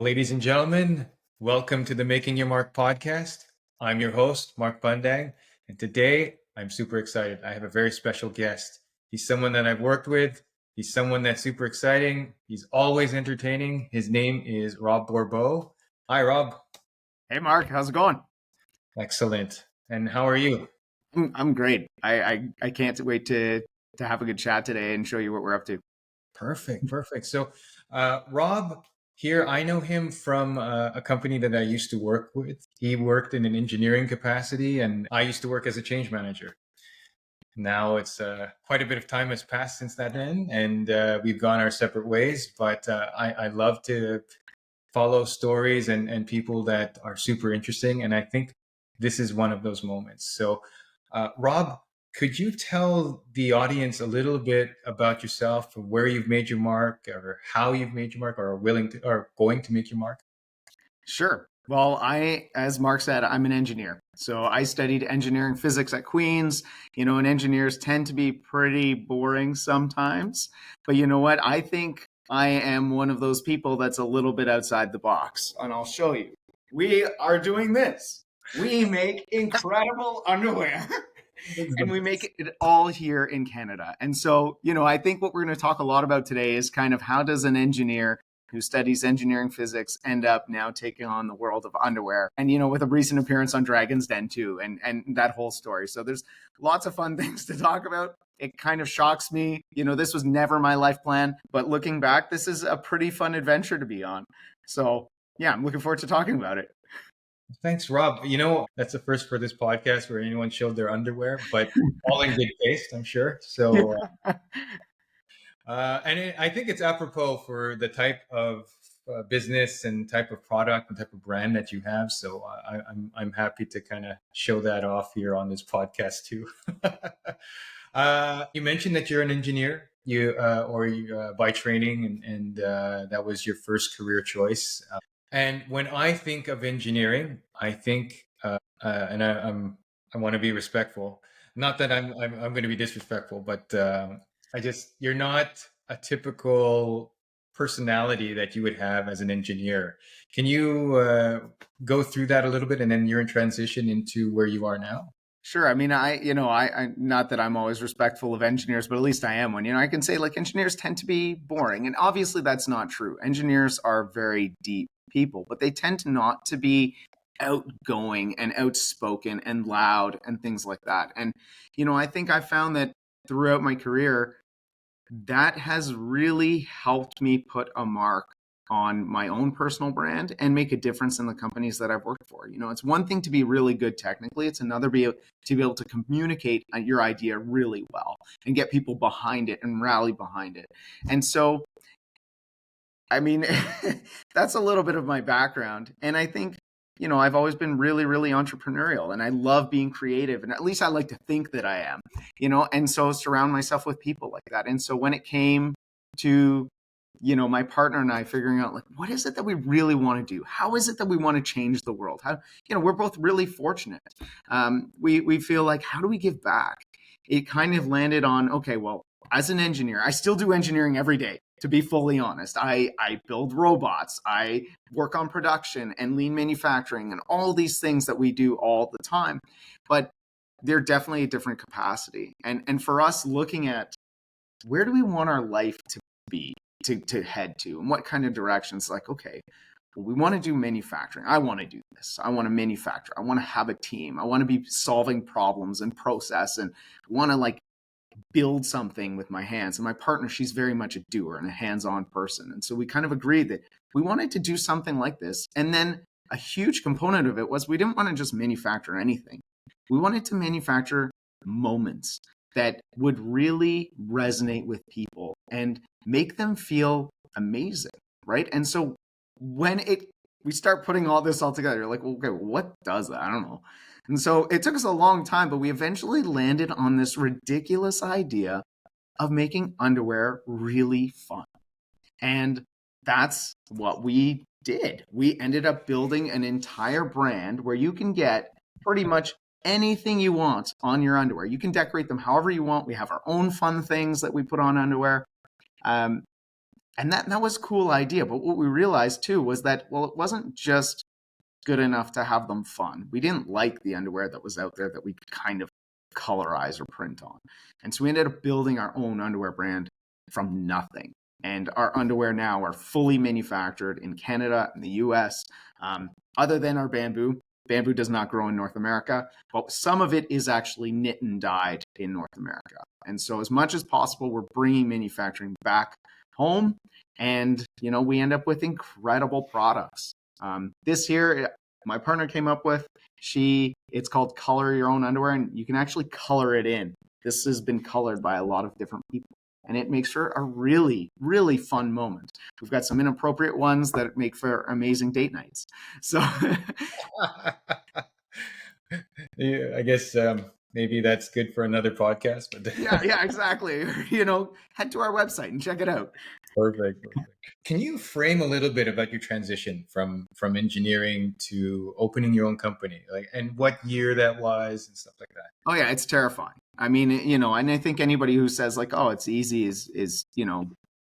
Ladies and gentlemen, welcome to the Making Your Mark podcast. I'm your host, Mark Bundang, and today I'm super excited. I have a very special guest. He's someone that I've worked with. He's someone that's super exciting. He's always entertaining. His name is Rob Bourbeau. Hi, Rob. Hey, Mark, how's it going? Excellent. And how are you? I'm great. I can't wait to have a good chat today and show you what we're up to. Perfect. So, Rob here, I know him from a company that I used to work with. He worked in an engineering capacity, and I used to work as a change manager. Now it's quite a bit of time has passed since that then, and we've gone our separate ways. But I love to follow stories and people that are super interesting, and I think this is one of those moments. So, Rob, could you tell the audience a little bit about yourself, where you've made your mark, or how you've made your mark, or are willing to, or going to make your mark? Sure. Well, as Mark said, I'm an engineer. So I studied engineering physics at Queen's, and engineers tend to be pretty boring sometimes. But you know what? I think I am one of those people that's a little bit outside the box. And I'll show you. We are doing this. We make incredible underwear. And we make it all here in Canada. And so, I think what we're going to talk a lot about today is kind of how does an engineer who studies engineering physics end up now taking on the world of underwear, and with a recent appearance on Dragon's Den too, and that whole story. So there's lots of fun things to talk about. It kind of shocks me. This was never my life plan, but looking back, this is a pretty fun adventure to be on. So yeah, I'm looking forward to talking about it. Thanks, Rob. That's the first for this podcast where anyone showed their underwear, but all in good taste, I'm sure. So, I think it's apropos for the type of business and type of product and type of brand that you have. So I'm happy to kind of show that off here on this podcast too. You mentioned that you're an engineer, by training, and that was your first career choice. And when I think of engineering, I think, and I want to be respectful. Not that I'm going to be disrespectful, but you're not a typical personality that you would have as an engineer. Can you go through that a little bit, and then you're in transition into where you are now? Sure. I mean, I not that I'm always respectful of engineers, but at least I am one. I can say like engineers tend to be boring, and obviously that's not true. Engineers are very deep people, but they tend to not to be outgoing and outspoken and loud and things like that. And, I think I found that throughout my career, that has really helped me put a mark on my own personal brand and make a difference in the companies that I've worked for. It's one thing to be really good technically. It's another to be able to communicate your idea really well and get people behind it and rally behind it. And so, I mean, that's a little bit of my background. And I think, I've always been really, really entrepreneurial, and I love being creative. And at least I like to think that I am, and so surround myself with people like that. And so when it came to, my partner and I figuring out like, what is it that we really want to do? How is it that we want to change the world? How, we're both really fortunate. We feel like, how do we give back? It kind of landed on, okay, well, as an engineer, I still do engineering every day. To be fully honest, I build robots, I work on production and lean manufacturing and all these things that we do all the time, but they're definitely a different capacity. And for us, looking at where do we want our life to be, to head to, and what kind of directions, like, okay, well, we want to do manufacturing. I want to do this. I want to manufacture. I want to have a team. I want to be solving problems and process, and want to like build something with my hands. And my partner, she's very much a doer and a hands-on person. And so we kind of agreed that we wanted to do something like this. And then a huge component of it was we didn't want to just manufacture anything. We wanted to manufacture moments that would really resonate with people and make them feel amazing, right? And so when we start putting all this all together, you're like, well, okay, what does that? I don't know. And so it took us a long time, but we eventually landed on this ridiculous idea of making underwear really fun. And that's what we did. We ended up building an entire brand where you can get pretty much anything you want on your underwear. You can decorate them however you want. We have our own fun things that we put on underwear. And And that was a cool idea. But what we realized too was that, well, it wasn't just good enough to have them fun. We didn't like the underwear that was out there that we could kind of colorize or print on. And so we ended up building our own underwear brand from nothing. And our underwear now are fully manufactured in Canada and the US. Other than our bamboo does not grow in North America, but some of it is actually knit and dyed in North America. And so as much as possible, we're bringing manufacturing back home, and we end up with incredible products. This here, my partner came up with, it's called Color Your Own Underwear, and you can actually color it in. This has been colored by a lot of different people, and it makes for a really, really fun moment. We've got some inappropriate ones that make for amazing date nights. So Yeah, I guess maybe that's good for another podcast. But yeah, exactly. Head to our website and check it out. perfect. Can you frame a little bit about your transition from engineering to opening your own company, like, and what year that was and stuff like that? Oh yeah, it's terrifying. I mean, and I think anybody who says like, "Oh, it's easy," is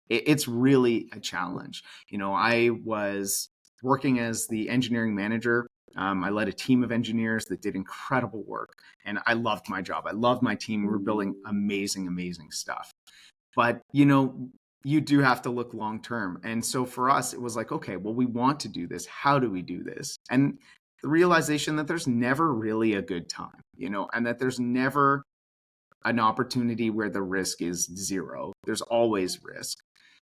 it's really a challenge. I was working as the engineering manager. I led a team of engineers that did incredible work, and I loved my job. I loved my team. We were building amazing, amazing stuff. But you do have to look long term. And so for us, it was like, okay, well, we want to do this. How do we do this? And the realization that there's never really a good time, and that there's never an opportunity where the risk is zero. There's always risk.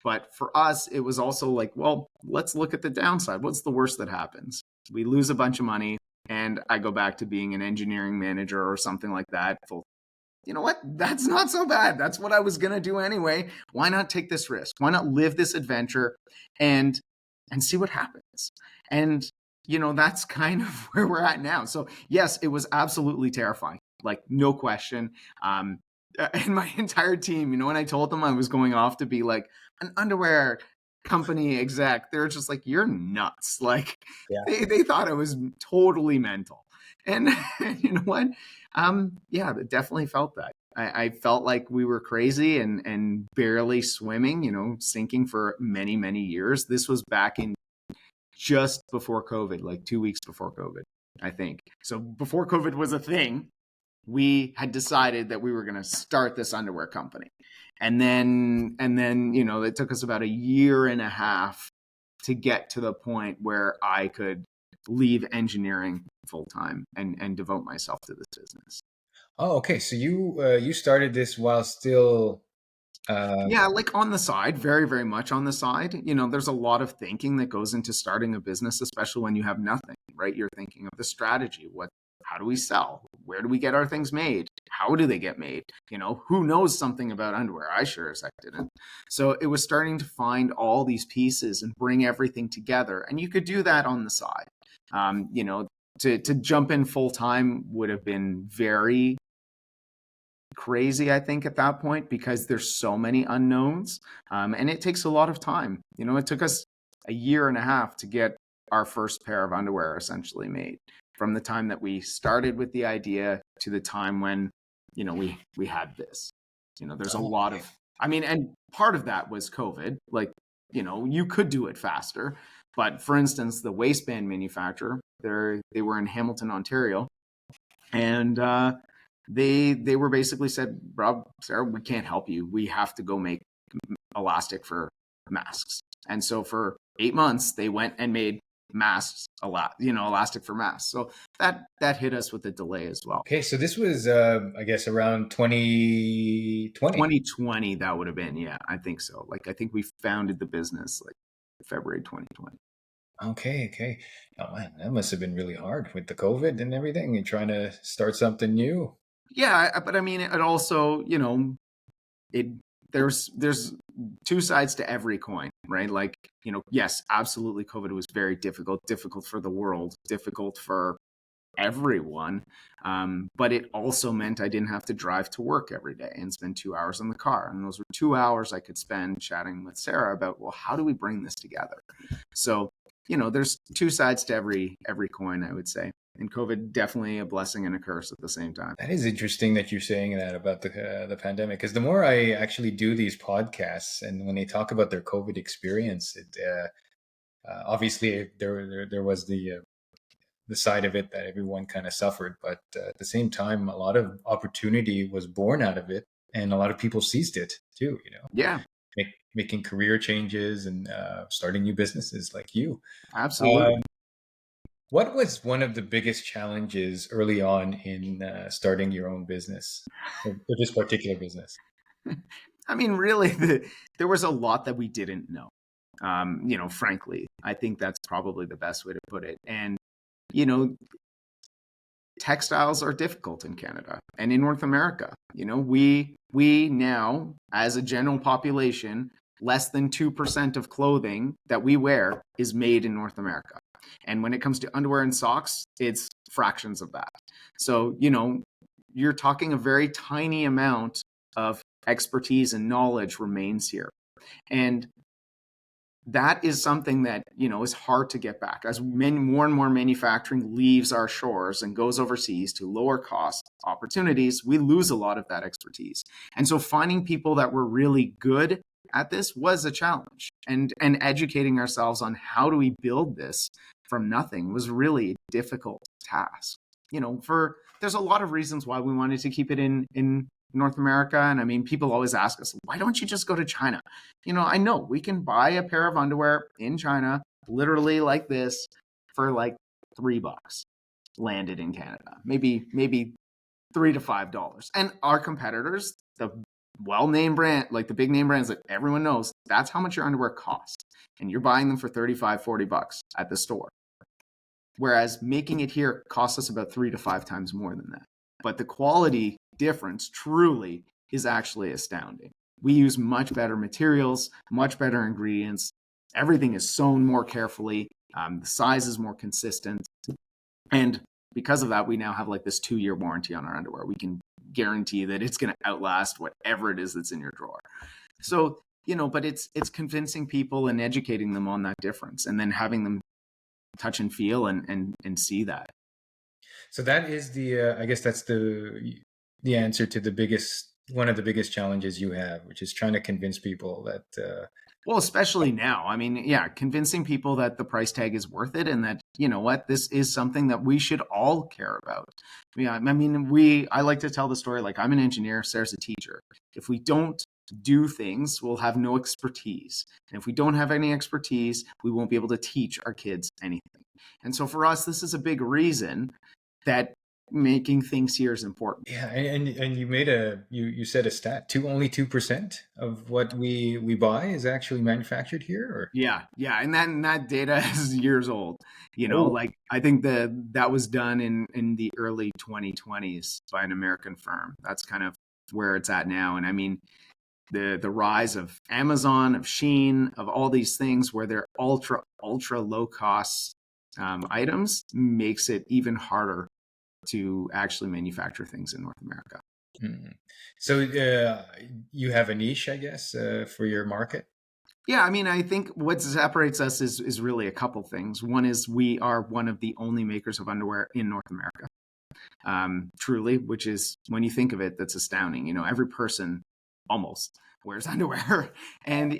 But for us, it was also like, well, let's look at the downside. What's the worst that happens? We lose a bunch of money, and I go back to being an engineering manager or something like that. You know what? That's not so bad. That's what I was going to do anyway. Why not take this risk? Why not live this adventure and see what happens? And that's kind of where we're at now. So yes, it was absolutely terrifying, like no question. And my entire team, when I told them I was going off to be like an underwear company exec, they're just like, "You're nuts!" Like Yeah. they thought I was totally mental. And you know what? Yeah, it definitely felt that. I felt like we were crazy and barely swimming, sinking for many, many years. This was back in just before COVID, like 2 weeks before COVID, I think. So before COVID was a thing, we had decided that we were going to start this underwear company. And then, it took us about a year and a half to get to the point where I could leave engineering full time and devote myself to this business. Oh, okay. So you started this while still. Yeah, like on the side, very, very much on the side. There's a lot of thinking that goes into starting a business, especially when you have nothing, right? You're thinking of the strategy. How do we sell? Where do we get our things made? How do they get made? Who knows something about underwear? I sure as heck didn't. So it was starting to find all these pieces and bring everything together. And you could do that on the side. To jump in full time would have been very crazy, I think, at that point, because there's so many unknowns, and it takes a lot of time. It took us a year and a half to get our first pair of underwear essentially made, from the time that we started with the idea to the time when we had this. There's a lot of, and part of that was COVID. Like, you could do it faster, but for instance, the waistband manufacturer, they were in Hamilton, Ontario, and they were basically said, "Rob, Sarah, we can't help you. We have to go make elastic for masks." And so for 8 months, they went and made masks elastic for masks. So that hit us with a delay as well. Okay, so this was I guess around 2020. 2020, that would have been, yeah, I think so. Like I think we founded the business like February 2020. Okay. Oh man, that must have been really hard with the COVID and everything and trying to start something new. Yeah, but it also, it there's two sides to every coin, right? Like, yes, absolutely, COVID was very difficult for the world, difficult for everyone. But it also meant I didn't have to drive to work every day and spend 2 hours in the car. And those were 2 hours I could spend chatting with Sarah about, well, how do we bring this together? So, there's two sides to every coin, I would say. And COVID definitely a blessing and a curse at the same time. That is interesting that you're saying that about the pandemic, because the more I actually do these podcasts, and when they talk about their COVID experience, obviously there was the side of it that everyone kind of suffered, but at the same time, a lot of opportunity was born out of it, and a lot of people seized it too. Yeah, Making career changes and starting new businesses like you. absolutely. What was one of the biggest challenges early on in starting your own business, or this particular business? I mean, really, there was a lot that we didn't know. Frankly, I think that's probably the best way to put it. And, you know, textiles are difficult in Canada and in North America. We now, as a general population, less than 2% of clothing that we wear is made in North America. And when it comes to underwear and socks, it's fractions of that. So, you're talking a very tiny amount of expertise and knowledge remains here. And that is something that, is hard to get back. As more and more manufacturing leaves our shores and goes overseas to lower cost opportunities, we lose a lot of that expertise. And so finding people that were really good at this was a challenge. And educating ourselves on how do we build this from nothing was really a difficult task. There's a lot of reasons why we wanted to keep it in North America. And I mean, people always ask us, why don't you just go to China? I know we can buy a pair of underwear in China, literally like this, for like $3, landed in Canada, maybe $3 to $5. And our competitors, the well-named brand, like the big name brands that everyone knows, that's how much your underwear costs. And you're buying them for $35, $40 at the store. Whereas making it here costs us about 3 to 5 times more than that. But the quality difference truly is actually astounding. We use much better materials, much better ingredients. Everything is sewn more carefully. The size is more consistent. And because of that, we now have like this 2-year warranty on our underwear. We can guarantee that it's going to outlast whatever it is that's in your drawer. So, but it's convincing people and educating them on that difference, and then having them touch and feel and see that. So that is I guess that's the answer to one of the biggest challenges you have, which is trying to convince people that. Well, especially now. I mean, yeah, convincing people that the price tag is worth it, and that, this is something that we should all care about. Yeah, I mean, I like to tell the story, like, I'm an engineer, Sarah's a teacher. If we don't do things, we'll have no expertise. And if we don't have any expertise, we won't be able to teach our kids anything. And so for us, this is a big reason that making things here is important. Yeah, and you said a stat. Only 2% of what we buy is actually manufactured here, or? Yeah, and that data is years old. Like, I think that was done in the early 2020s by an American firm. That's kind of where it's at now. And I mean, the rise of Amazon, of Shein, of all these things where they're ultra low cost items makes it even harder to actually manufacture things in North America. Mm-hmm. So you have a niche, I guess, for your market? Yeah, I mean, I think what separates us is really a couple things. One is we are one of the only makers of underwear in North America, truly, which is, when you think of it, that's astounding. Every person almost wears underwear, and,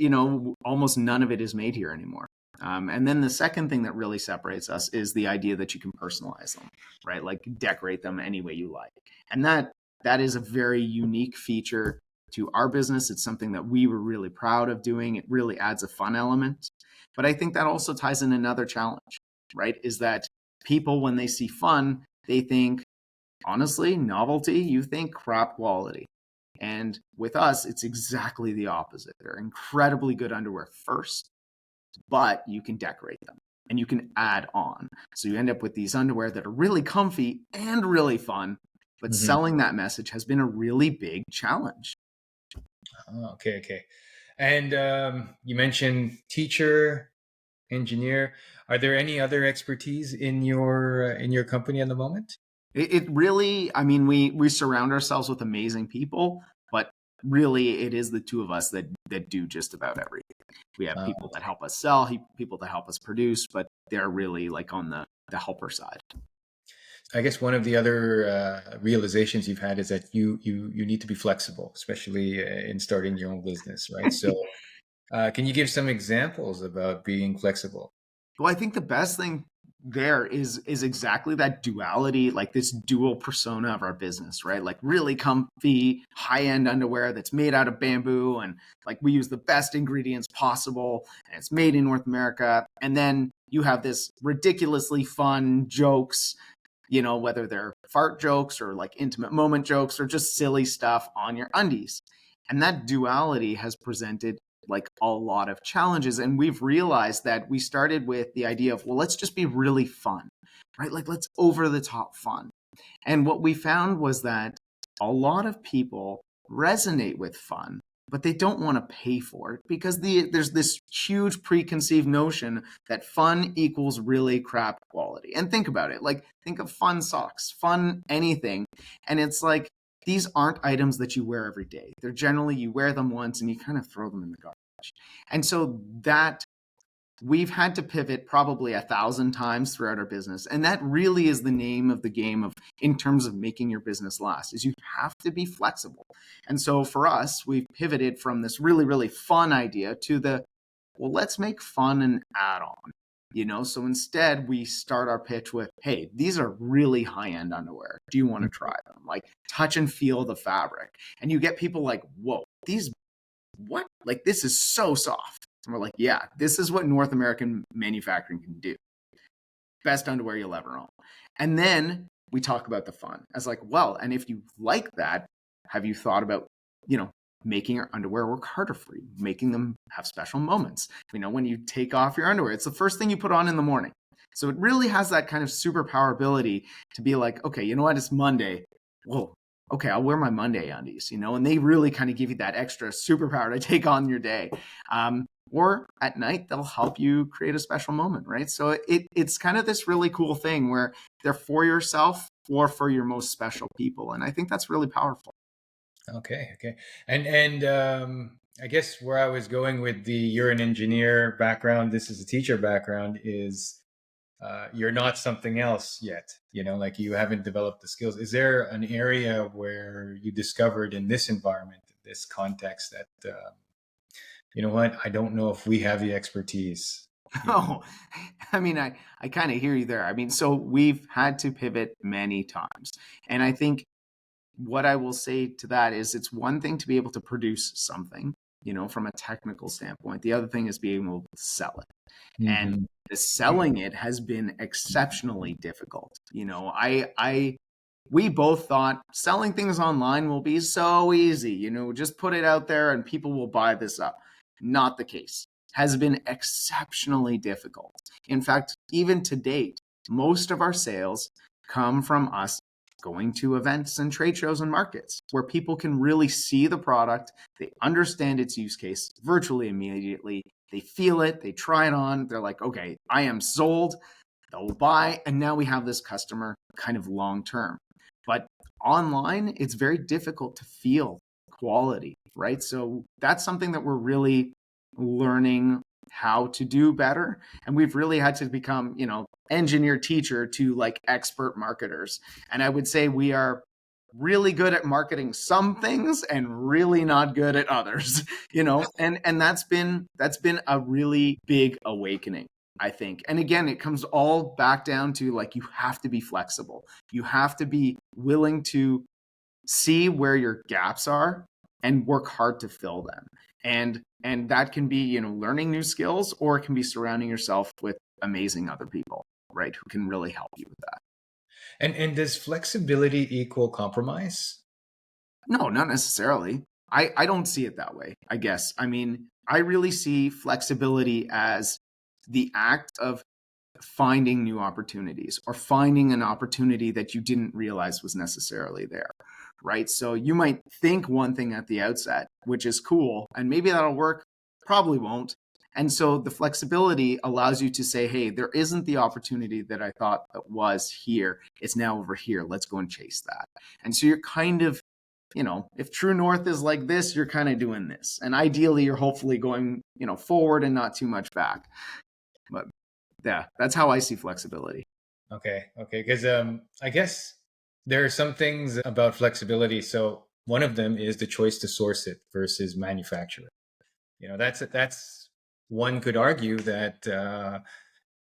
almost none of it is made here anymore. And then the second thing that really separates us is the idea that you can personalize them, right? Like, decorate them any way you like. And that is a very unique feature to our business. It's something that we were really proud of doing. It really adds a fun element. But I think that also ties in another challenge, right? Is that people, when they see fun, they think, honestly, novelty, you think crap quality. And with us, it's exactly the opposite. They're incredibly good underwear first, but you can decorate them and you can add on. So you end up with these underwear that are really comfy and really fun, but selling that message has been a really big challenge. Oh, okay. And you mentioned teacher, engineer. Are there any other expertise in your company at the moment? It really, I mean, we surround ourselves with amazing people, but really it is the two of us that do just about everything. We have people that help us sell, people that help us produce, but they're really like on the helper side. I guess one of the other realizations you've had is that you need to be flexible, especially in starting your own business, right? So, can you give some examples about being flexible? Well, I think the best thing there is exactly that duality, like this dual persona of our business, right? Like really comfy, high-end underwear that's made out of bamboo, and like we use the best ingredients possible, and it's made in North America. And then you have this ridiculously fun jokes, whether they're fart jokes or like intimate moment jokes or just silly stuff on your undies. And that duality has presented like a lot of challenges. And we've realized that we started with the idea of, well, let's just be really fun, right? Like, let's over the top fun. And what we found was that a lot of people resonate with fun, but they don't want to pay for it because there's this huge preconceived notion that fun equals really crap quality. And think about it, like think of fun socks, fun anything. And it's like, these aren't items that you wear every day. They're generally, you wear them once and you kind of throw them in the garbage. And so that we've had to pivot probably 1,000 times throughout our business. And that really is the name of the game of in terms of making your business last, is you have to be flexible. And so for us, we've pivoted from this really, really fun idea to well, let's make fun an add-on. So instead we start our pitch with, hey, these are really high-end underwear. Do you want to try them? Like touch and feel the fabric. And you get people like, whoa, what? Like this is so soft. And we're like, yeah, this is what North American manufacturing can do. Best underwear you'll ever own. And then we talk about the fun as like, well, and if you like that, have you thought about, making your underwear work harder for you, making them have special moments? When you take off your underwear, it's the first thing you put on in the morning. So it really has that kind of superpower ability to be like, okay, you know what? It's Monday. Whoa. Okay, I'll wear my Monday undies, and they really kind of give you that extra superpower to take on your day. Or at night, they'll help you create a special moment, right? So it's kind of this really cool thing where they're for yourself or for your most special people. And I think that's really powerful. Okay. And I guess where I was going with the you're an engineer background, this is a teacher background, is you're not something else yet. Like you haven't developed the skills. Is there an area where you discovered in this environment, this context, that you know what? I don't know if we have the expertise. Oh, I mean, I kind of hear you there. I mean, so we've had to pivot many times. And I think what I will say to that is it's one thing to be able to produce something, from a technical standpoint. The other thing is being able to sell it. And Mm-hmm. the selling it has been exceptionally difficult. We both thought selling things online will be so easy, just put it out there and people will buy this up. Not the case. Has been exceptionally difficult. In fact, even to date, most of our sales come from us going to events and trade shows and markets where people can really see the product, they understand its use case virtually immediately, they feel it, they try it on, they're like, okay, I am sold, they'll buy, and now we have this customer kind of long term. But online, it's very difficult to feel quality, right? So that's something that we're really learning how to do better. And we've really had to become, engineer teacher to like expert marketers. And I would say we are really good at marketing some things and really not good at others, and that's been a really big awakening, I think. And again, it comes all back down to like, you have to be flexible. You have to be willing to see where your gaps are and work hard to fill them. And that can be, learning new skills, or it can be surrounding yourself with amazing other people, right, who can really help you with that. And does flexibility equal compromise? No, not necessarily. I don't see it that way, I guess. I mean, I really see flexibility as the act of finding new opportunities or finding an opportunity that you didn't realize was necessarily there, right? So you might think one thing at the outset, which is cool, and maybe that'll work, probably won't. And so the flexibility allows you to say, hey, there isn't the opportunity that I thought that was here. It's now over here. Let's go and chase that. And so you're kind of, if true north is like this, you're kind of doing this. And ideally, you're hopefully going, forward and not too much back. But yeah, that's how I see flexibility. Okay, okay, because I guess there are some things about flexibility. So one of them is the choice to source it versus manufacture it. That's one could argue that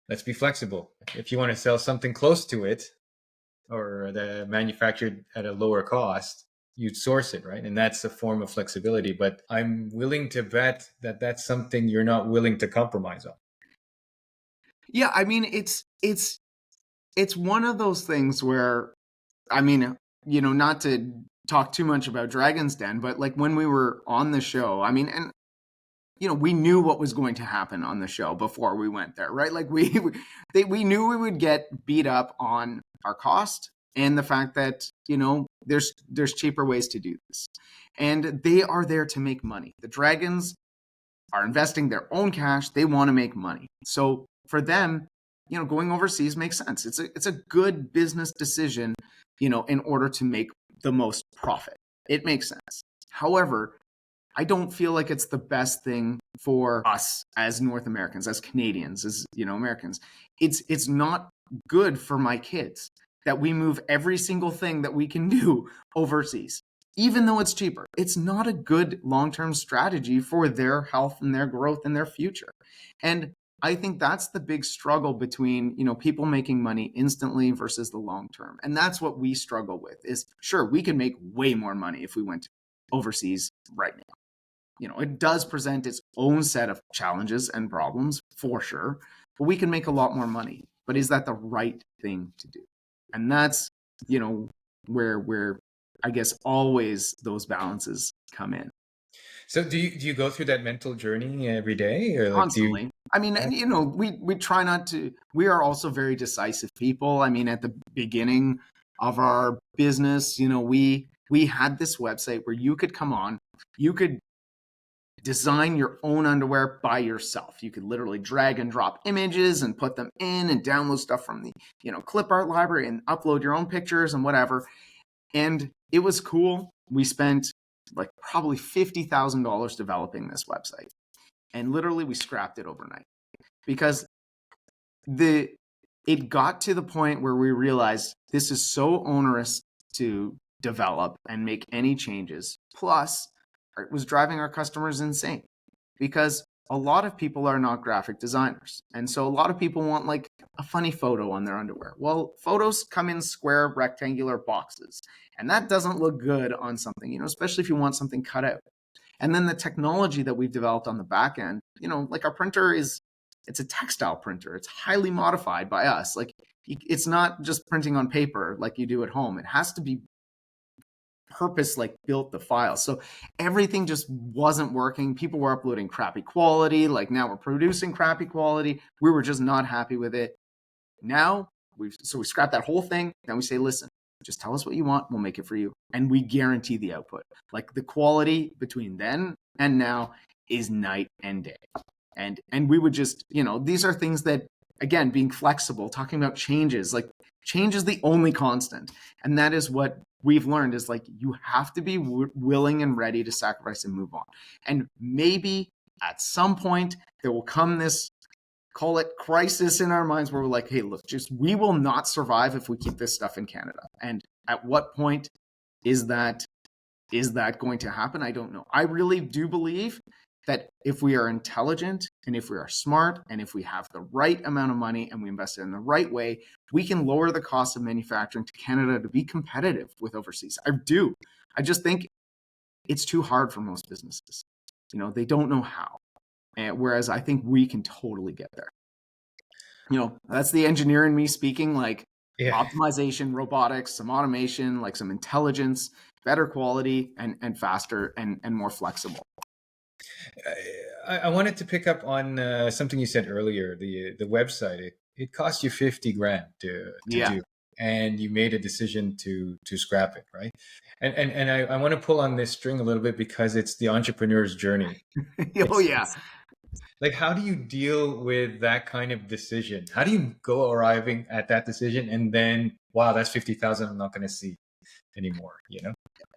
let's be flexible. If you want to sell something close to it or the manufactured at a lower cost, you'd source it, right? And that's a form of flexibility. But I'm willing to bet that that's something you're not willing to compromise on. Yeah, I mean, it's one of those things where, I mean, not to talk too much about Dragon's Den, but like when we were on the show, I mean, and we knew what was going to happen on the show before we went there, right? Like we knew we would get beat up on our cost and the fact that there's cheaper ways to do this, and they are there to make money. The Dragons are investing their own cash; they want to make money. So for them, going overseas makes sense. It's a good business decision, in order to make the most profit. It makes sense. However, I don't feel like it's the best thing for us as North Americans, as Canadians, as Americans. It's not good for my kids that we move every single thing that we can do overseas, even though it's cheaper. It's not a good long-term strategy for their health and their growth and their future. And I think that's the big struggle between, people making money instantly versus the long term. And that's what we struggle with is, sure, we can make way more money if we went overseas right now. It does present its own set of challenges and problems for sure, but we can make a lot more money. But is that the right thing to do? And that's, where I guess always those balances come in. So do you go through that mental journey every day, or like do you? Constantly. I mean, and we try not to. We are also very decisive people. I mean, at the beginning of our business, we had this website where you could come on, you could design your own underwear by yourself. You could literally drag and drop images and put them in and download stuff from the, clip art library and upload your own pictures and whatever. And it was cool. We spent like probably $50,000 developing this website. And literally we scrapped it overnight because it got to the point where we realized this is so onerous to develop and make any changes. Plus, it was driving our customers insane because a lot of people are not graphic designers. And so a lot of people want like a funny photo on their underwear. Well, photos come in square rectangular boxes, and that doesn't look good on something, especially if you want something cut out. And then the technology that we've developed on the back end, like our printer it's a textile printer. It's highly modified by us. Like it's not just printing on paper like you do at home. It has to be purpose like built the file. So everything just wasn't working. People were uploading crappy quality. Like now we're producing crappy quality. We were just not happy with it. Now we scrapped that whole thing. Then we say, listen, just tell us what you want. We'll make it for you. And we guarantee the output. Like the quality between then and now is night and day. And we would just, these are things that, again, being flexible, talking about changes, like change is the only constant. And that is what we've learned is like, you have to be willing and ready to sacrifice and move on. And maybe at some point there will come this, call it crisis in our minds where we're like, hey, look, we will not survive if we keep this stuff in Canada. And at what point is that going to happen? I don't know. I really do believe that if we are intelligent and if we are smart and if we have the right amount of money and we invest it in the right way, we can lower the cost of manufacturing to Canada to be competitive with overseas. I do. I just think it's too hard for most businesses. They don't know how. Whereas I think we can totally get there. That's the engineer in me speaking, like Yeah. optimization, robotics, some automation, like some intelligence, better quality and faster and more flexible. I wanted to pick up on something you said earlier. The website, it cost you 50 grand to Yeah. do, and you made a decision to scrap it, right? And I want to pull on this string a little bit because it's the entrepreneur's journey. Oh yeah. It's like, how do you deal with that kind of decision? How do you go arriving at that decision and then, wow, that's 50,000 I'm not going to see anymore,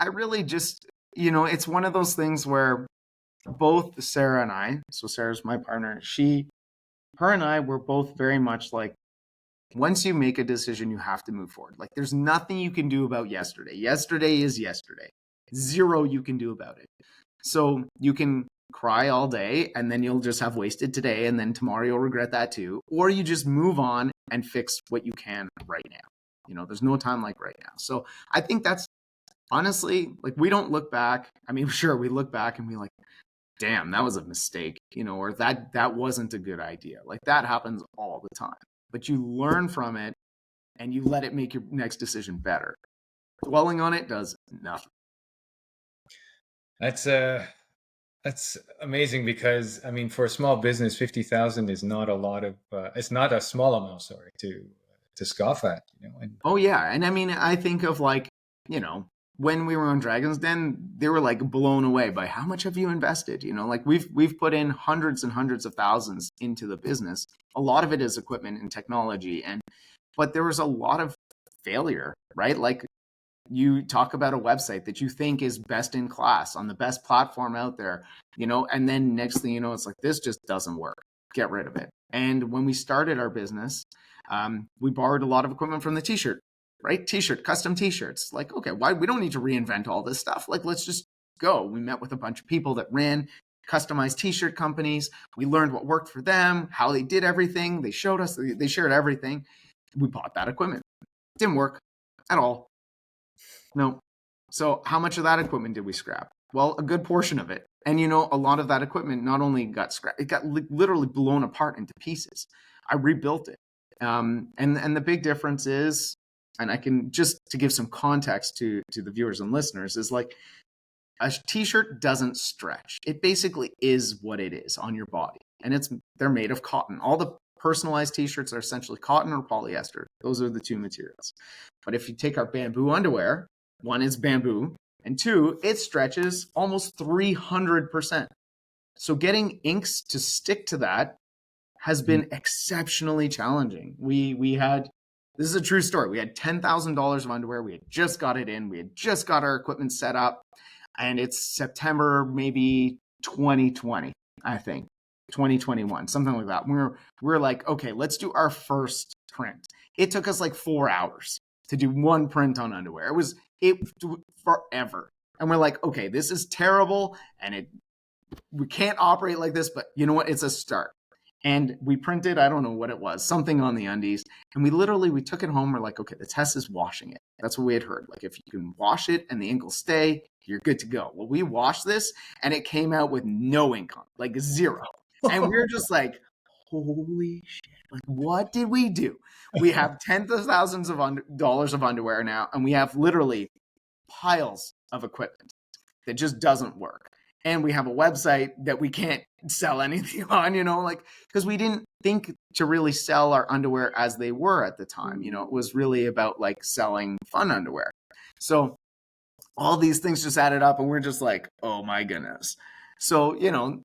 I really just, it's one of those things where both Sarah and I, so Sarah's my partner, her and I were both very much like, Once you make a decision, you have to move forward. Like there's nothing you can do about yesterday. Yesterday is yesterday. Zero you can do about it. So you can cry all day and then you'll just have wasted today and then tomorrow you'll regret that too. Or you just move on and fix what you can right now. You know, there's no time like right now. So I think that's honestly, like we don't look back. I mean, sure, we look back and we like, damn, that was a mistake, you know, or that wasn't a good idea. Like that happens all the time. But you learn from it and you let it make your next decision better. Dwelling on it does nothing. That's amazing because I mean, for a small business, 50,000 is not a lot of. It's not a small amount, sorry, to scoff at. You know, and Oh yeah, and I mean, I think of like, you know, when we were on Dragon's Den, they were like blown away by how much have you invested? You know, like we've put in hundreds and hundreds of thousands into the business. A lot of it is equipment and technology, and but there was a lot of failure, right? Like you talk about a website that you think is best in class on the best platform out there, you know, and then next thing you know, it's like this just doesn't work. Get rid of it. And when we started our business, we borrowed a lot of equipment from the t-shirt, right? T-shirt, custom t-shirts. Like, okay, why we don't need to reinvent all this stuff. Like, let's just go. We met with a bunch of people that ran customized t-shirt companies. We learned what worked for them, how they did everything. They showed us, they shared everything. We bought that equipment. Didn't work at all. No. So how much of that equipment did we scrap? Well, a good portion of it. And you know, a lot of that equipment not only got scrapped, it got literally blown apart into pieces. I rebuilt it. And the big difference is, and I can just to give some context to the viewers and listeners, is like a t-shirt doesn't stretch. It basically is what it is on your body. And they're made of cotton. All the personalized t-shirts are essentially cotton or polyester. Those are the two materials. But if you take our bamboo underwear, one is bamboo, and two, it stretches almost 300%. So getting inks to stick to that has been exceptionally challenging. We had, this is a true story. We had $10,000 of underwear. We had just got it in. We had just got our equipment set up. And it's September, maybe 2020, I think, 2021, something like that. We're like, okay, let's do our first print. It took us like 4 hours to do one print on underwear. It forever. And we're like, okay, this is terrible. And we can't operate like this, but you know what? It's a start. And we printed, I don't know what it was, something on the undies. And we took it home. We're like, okay, the test is washing it. That's what we had heard. Like if you can wash it and the ink will stay, you're good to go. Well, we washed this and it came out with no ink on, like zero. And we're just like, holy shit. Like, what did we do? We have tens of thousands of dollars of underwear now, and we have literally piles of equipment that just doesn't work. And we have a website that we can't sell anything on, you know, like, because we didn't think to really sell our underwear as they were at the time. You know, it was really about like selling fun underwear. So all these things just added up and we're just like, oh my goodness. So, you know,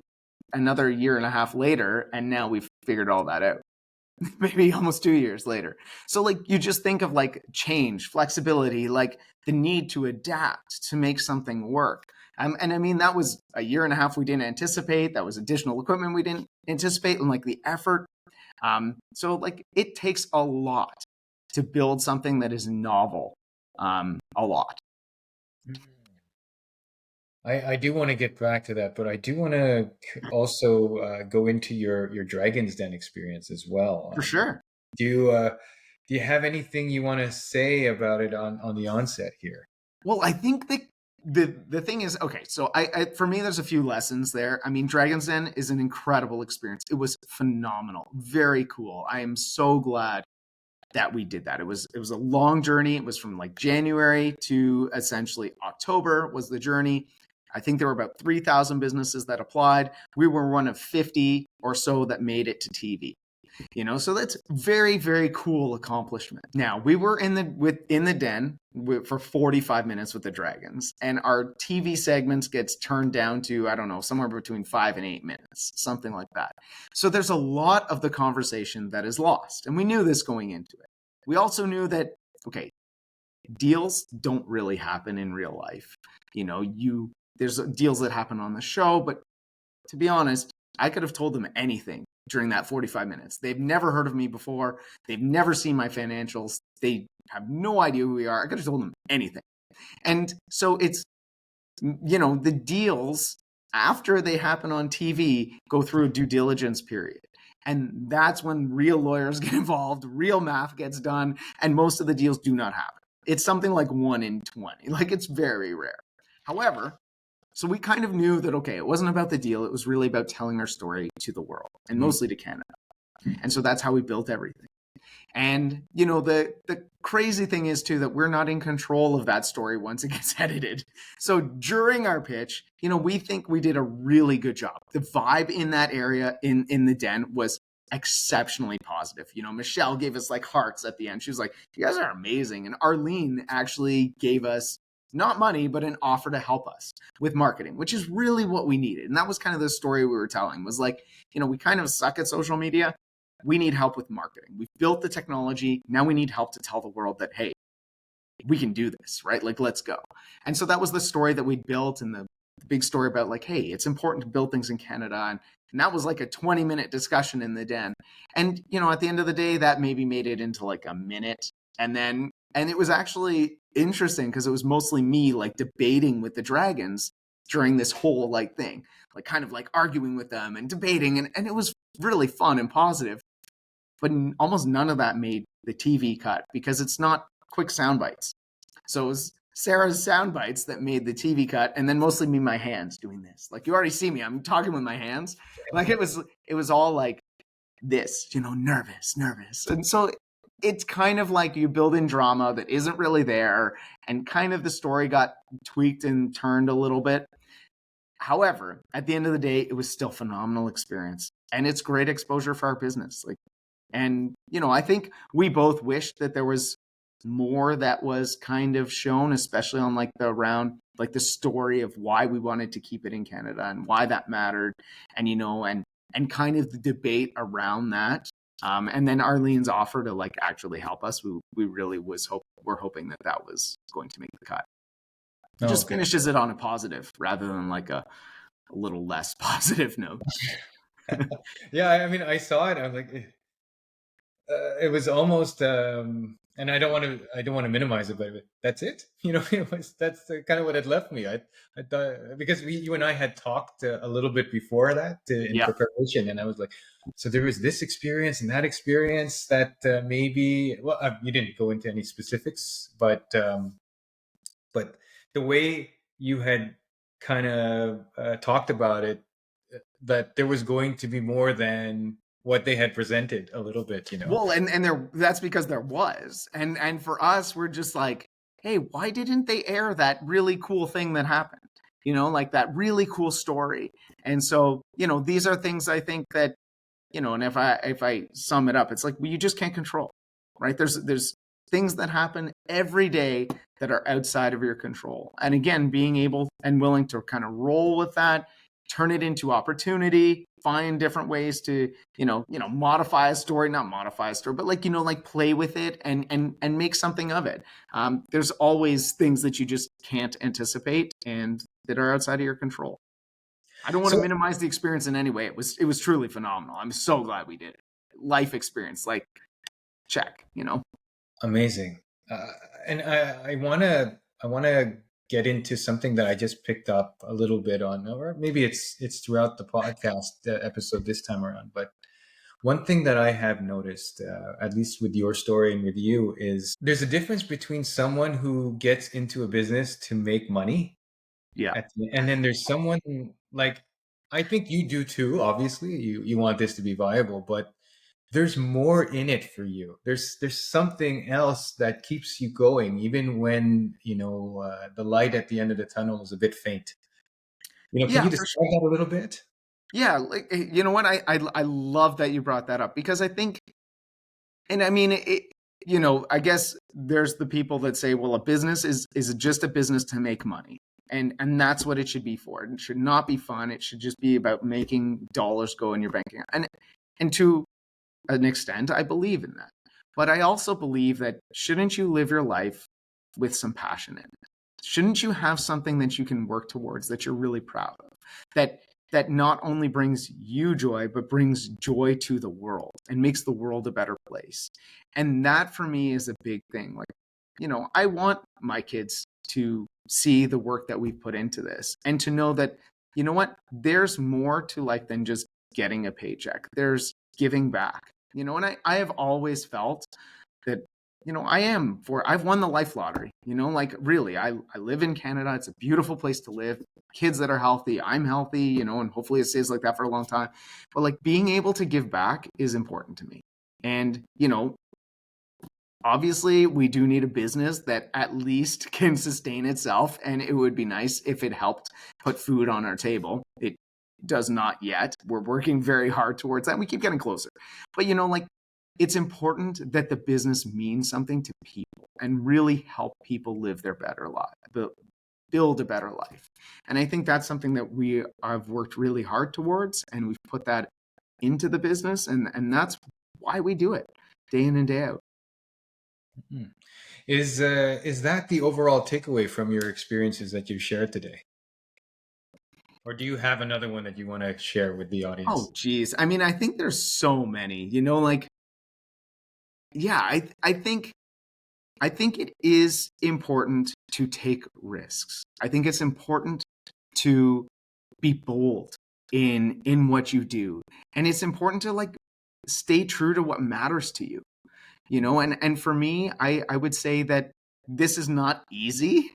another year and a half later, and now we've figured all that out. Maybe almost 2 years later. So like you just think of like change, flexibility, like the need to adapt to make something work. And I mean, that was a year and a half we didn't anticipate. That was additional equipment we didn't anticipate, and like the effort. So like it takes a lot to build something that is novel. A lot. I do want to get back to that, but I do want to also go into your Dragon's Den experience as well. For sure. Do you have anything you want to say about it on the onset here? Well, I think the thing is, okay, so I for me, there's a few lessons there. I mean, Dragon's Den is an incredible experience. It was phenomenal, very cool. I am so glad that we did that. It was a long journey. It was from like January to essentially October was the journey. I think there were about 3,000 businesses that applied. We were one of 50 or so that made it to TV. You know, so that's very, very cool accomplishment. Now, we were in the den for 45 minutes with the dragons, and our TV segments gets turned down to, I don't know, somewhere between 5 and 8 minutes, something like that. So there's a lot of the conversation that is lost, and we knew this going into it. We also knew that, okay, deals don't really happen in real life. You know, there's deals that happen on the show, but to be honest, I could have told them anything during that 45 minutes. They've never heard of me before. They've never seen my financials. They have no idea who we are. I could have told them anything. And so it's, the deals after they happen on TV go through a due diligence period. And that's when real lawyers get involved, real math gets done, and most of the deals do not happen. It's something like 1 in 20. Like, it's very rare. However, so we kind of knew that, okay, it wasn't about the deal. It was really about telling our story to the world, and mostly to Canada. And so that's how we built everything. And, the crazy thing is, too, that we're not in control of that story once it gets edited. So during our pitch, we think we did a really good job. The vibe in that area, in the den, was exceptionally positive. Michelle gave us like hearts at the end. She was like, you guys are amazing. And Arlene actually gave us not money, but an offer to help us with marketing, which is really what we needed. And that was kind of the story we were telling, was like, we kind of suck at social media. We need help with marketing. We've built the technology. Now we need help to tell the world that, hey, we can do this, right? Like, let's go. And so that was the story that we built, and the big story about like, hey, it's important to build things in Canada. And that was like a 20-minute discussion in the den. And, at the end of the day, that maybe made it into like a minute. And it was actually interesting because it was mostly me like debating with the dragons during this whole like thing, like kind of like arguing with them and debating. And it was really fun and positive. But almost none of that made the TV cut because it's not quick sound bites. So it was Sarah's sound bites that made the TV cut, and then mostly me, my hands doing this. Like, you already see me, I'm talking with my hands. Like, it was all like this, nervous. And so it's kind of like you build in drama that isn't really there, and kind of the story got tweaked and turned a little bit. However, at the end of the day, it was still a phenomenal experience, and it's great exposure for our business. And, I think we both wished that there was more that was kind of shown, especially on like the story of why we wanted to keep it in Canada and why that mattered. And, and kind of the debate around that. And then Arlene's offer to like actually help us. We really we're hoping that was going to make the cut. It just finishes it on a positive rather than like a little less positive note. Yeah. I mean, I saw it. I was like, it was almost, and I don't want to minimize it, but that's it. That's kind of what it left me. I thought, because you and I had talked a little bit before that in preparation, and I was like, so there was this experience and that experience that maybe, well, you didn't go into any specifics, but the way you had kind of talked about it, that there was going to be more than what they had presented a little bit, Well, and that's because there was. And for us, we're just like, hey, why didn't they air that really cool thing that happened? Like that really cool story. And so, these are things I think that, and if I sum it up, it's like, well, you just can't control, right? There's things that happen every day that are outside of your control. And again, being able and willing to kind of roll with that, turn it into opportunity, find different ways to, modify a story, not modify a story, but like, like play with it and make something of it. There's always things that you just can't anticipate and that are outside of your control. I don't want to minimize the experience in any way. It was truly phenomenal. I'm so glad we did it. Life experience, like, check, Amazing. And I want to get into something that I just picked up a little bit on, or maybe it's throughout the podcast episode this time around. But one thing that I have noticed, at least with your story and with you, is there's a difference between someone who gets into a business to make money. Yeah. And then there's someone like, I think you do too. Obviously, you want this to be viable, but there's more in it for you. There's something else that keeps you going, even when the light at the end of the tunnel is a bit faint. Can you describe that a little bit? Yeah, like, you know what? I love that you brought that up, because I think, and I mean, I guess there's the people that say, well, a business is just a business to make money. And that's what it should be for. It should not be fun. It should just be about making dollars go in your bank account. And to an extent, I believe in that. But I also believe that, shouldn't you live your life with some passion in it? Shouldn't you have something that you can work towards that you're really proud of? That that not only brings you joy, but brings joy to the world and makes the world a better place. And that for me is a big thing. Like, I want my kids to see the work that we've put into this and to know that, there's more to life than just getting a paycheck. There's giving back, and I have always felt that, I've won the life lottery, like really, I live in Canada. It's a beautiful place to live. Kids that are healthy, I'm healthy, and hopefully it stays like that for a long time. But like being able to give back is important to me. And, obviously we do need a business that at least can sustain itself. And it would be nice if it helped put food on our table. It does not yet. We're working very hard towards that. We keep getting closer. But, like, it's important that the business means something to people and really help people live their better life, build a better life. And I think that's something that we have worked really hard towards, and we've put that into the business, and that's why we do it day in and day out. Mhm. Is that the overall takeaway from your experiences that you've shared today? Or do you have another one that you want to share with the audience? Oh, geez. I mean, I think there's so many, like, yeah, I think it is important to take risks. I think it's important to be bold in what you do. And it's important to like stay true to what matters to you. And for me, I would say that this is not easy.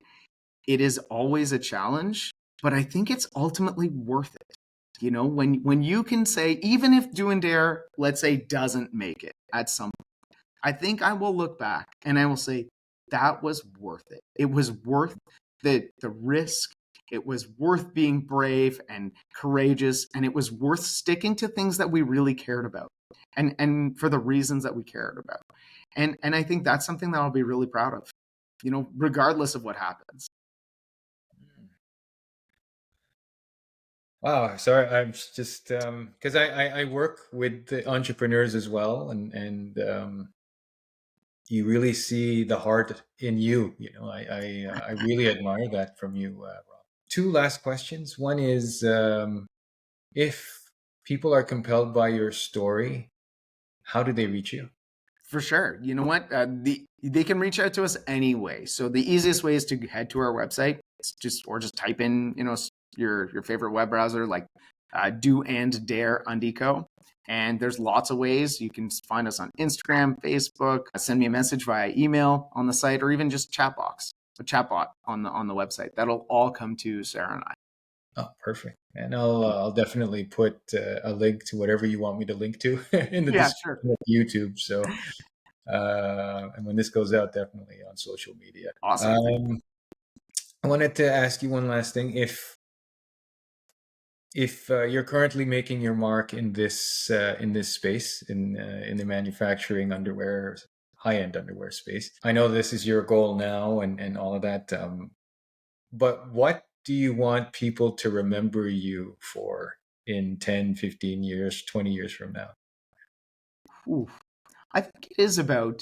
It is always a challenge, but I think it's ultimately worth it. When you can say, even if Do and Dare, let's say, doesn't make it at some point, I think I will look back and I will say that was worth it. It was worth the risk. It was worth being brave and courageous, and it was worth sticking to things that we really cared about, and for the reasons that we cared about. And I think that's something that I'll be really proud of, regardless of what happens. Wow, sorry, I'm just because I work with the entrepreneurs as well, and you really see the heart in you. I really admire that from you, Rob. Two last questions. One is, if people are compelled by your story, how do they reach you? For sure. You know what? They can reach out to us anyway. So the easiest way is to head to our website. It's just type in, your favorite web browser, like Do and Dare Undies Co. And there's lots of ways. You can find us on Instagram, Facebook, send me a message via email on the site, or even just a chatbot on the website. That'll all come to Sarah and I. Oh, perfect. And I'll definitely put a link to whatever you want me to link to in the Yeah, sure. description of YouTube. So, and when this goes out, definitely on social media. Awesome. I wanted to ask you one last thing. If you're currently making your mark in this space in the manufacturing underwear, high-end underwear space, I know this is your goal now and all of that. But what do you want people to remember you for in 10, 15 years, 20 years from now? Ooh. I think it is about,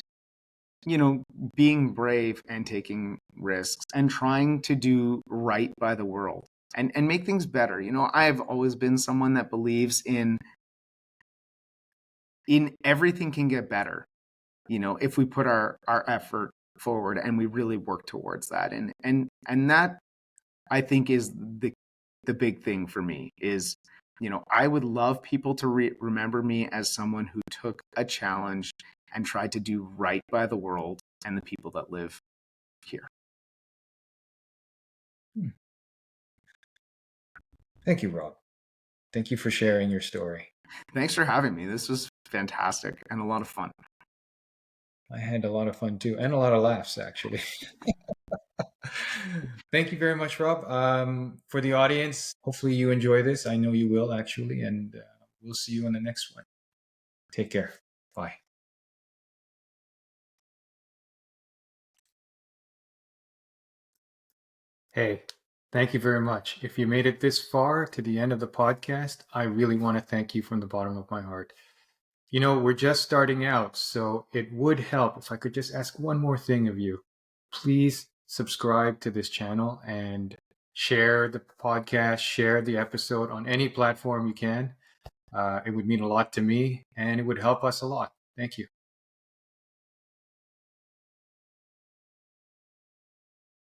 being brave and taking risks and trying to do right by the world and make things better. I've always been someone that believes in everything can get better, if we put our effort forward and we really work towards that. And that I think is the big thing for me is, I would love people to remember me as someone who took a challenge and tried to do right by the world and the people that live here. Hmm. Thank you, Rob. Thank you for sharing your story. Thanks for having me. This was fantastic and a lot of fun. I had a lot of fun too, and a lot of laughs, actually. Thank you very much, Rob. For the audience, hopefully you enjoy this. I know you will, actually, and we'll see you on the next one. Take care. Bye. Hey, thank you very much. If you made it this far to the end of the podcast, I really want to thank you from the bottom of my heart. We're just starting out, so it would help if I could just ask one more thing of you. Please subscribe to this channel and share the podcast, share the episode on any platform you can. It would mean a lot to me and it would help us a lot. Thank you.